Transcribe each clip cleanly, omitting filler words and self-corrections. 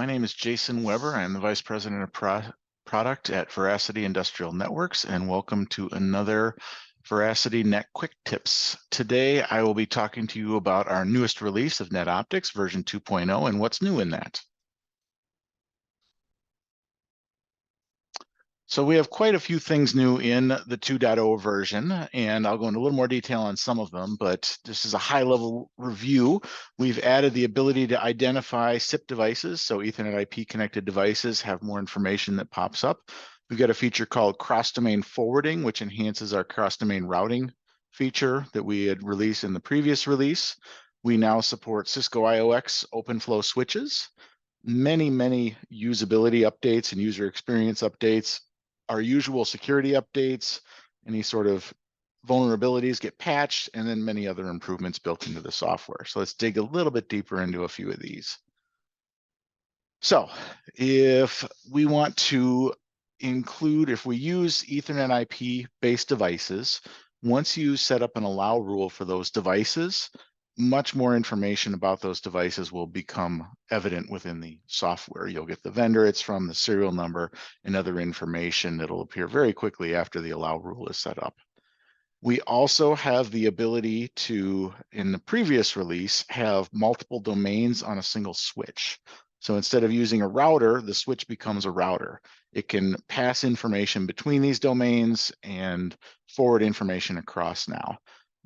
My name is Jason Weber. I am the Vice President of Product at Veracity Industrial Networks, and welcome to another Veracity Net Quick Tips. Today, I will be talking to you about our newest release of NetOptics version 2.0 and what's new in that. So we have quite a few things new in the 2.0 version, and I'll go into a little more detail on some of them, but this is a high-level review. We've added the ability to identify SIP devices, so Ethernet IP-connected devices have more information that pops up. We've got a feature called cross-domain forwarding, which enhances our cross-domain routing feature that we had released in the previous release. We now support Cisco IOX OpenFlow switches. Many usability updates and user experience updates. Our usual security updates, any sort of vulnerabilities get patched, and then many other improvements built into the software. So let's dig a little bit deeper into a few of these. So if we want to include, if we use Ethernet IP-based devices, once you set up an allow rule for those devices, much more information about those devices will become evident within the software. You'll get the vendor it's from, the serial number, and other information that'll appear very quickly after the allow rule is set up. We also have the ability to, in the previous release, have multiple domains on a single switch. So instead of using a router, the switch becomes a router. It can pass information between these domains and forward information across now.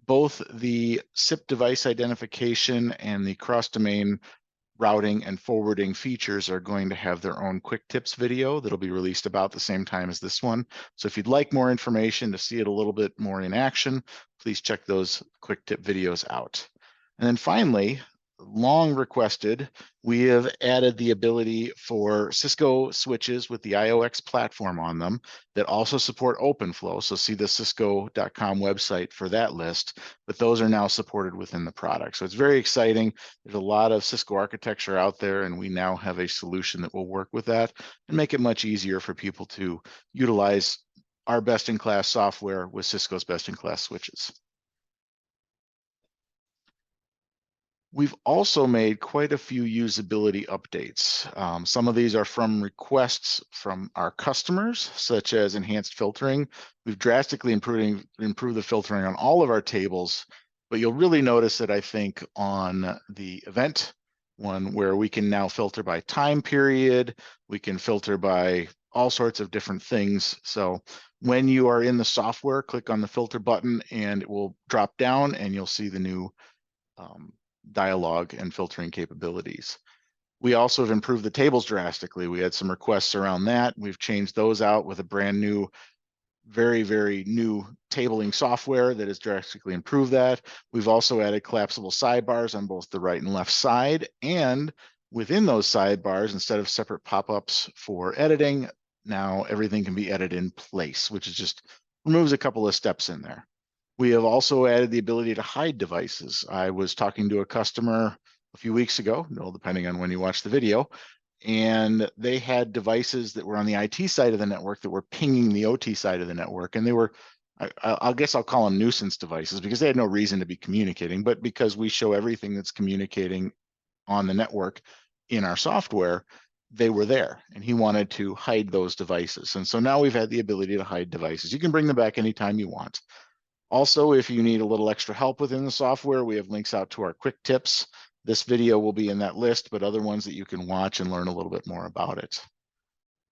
Both the SIP device identification and the cross-domain routing and forwarding features are going to have their own quick tips video that'll be released about the same time as this one. So if you'd like more information to see it a little bit more in action, please check those quick tip videos out. And then finally, long requested, we have added the ability for Cisco switches with the IOX platform on them that also support OpenFlow. So see the cisco.com website for that list, but those are now supported within the product. So it's very exciting. There's a lot of Cisco architecture out there, and we now have a solution that will work with that and make it much easier for people to utilize our best-in-class software with Cisco's best-in-class switches. We've also made quite a few usability updates. Some of these are from requests from our customers, such as enhanced filtering. We've drastically improved the filtering on all of our tables, but you'll really notice that I think on the event one where we can now filter by time period, we can filter by all sorts of different things. So when you are in the software, click on the filter button and it will drop down and you'll see the new dialogue and filtering capabilities. We also have improved the tables drastically. We had some requests around that. We've changed those out with a brand new, very new tabling software that has drastically improved that. We've also added collapsible sidebars on both the right and left side. And within those sidebars, instead of separate pop-ups for editing, now everything can be edited in place, which is just removes a couple of steps in there. We have also added the ability to hide devices. I was talking to a customer a few weeks ago, depending on when you watch the video, and they had devices that were on the IT side of the network that were pinging the OT side of the network. And they were, I guess I'll call them nuisance devices because they had no reason to be communicating, but because we show everything that's communicating on the network in our software, they were there and he wanted to hide those devices. And so now we've had the ability to hide devices. You can bring them back anytime you want. Also, if you need a little extra help within the software, we have links out to our quick tips. This video will be in that list, but other ones that you can watch and learn a little bit more about it.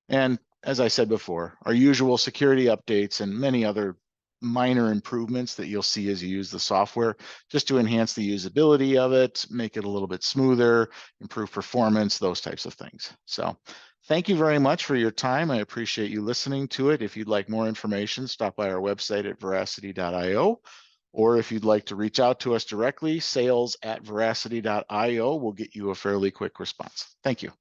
And as I said before, our usual security updates and many other minor improvements that you'll see as you use the software, just to enhance the usability of it, make it a little bit smoother, improve performance, those types of things. So thank you very much for your time. I appreciate you listening to it. If you'd like more information, stop by our website at veracity.io. Or if you'd like to reach out to us directly, sales@veracity.io will get you a fairly quick response. Thank you.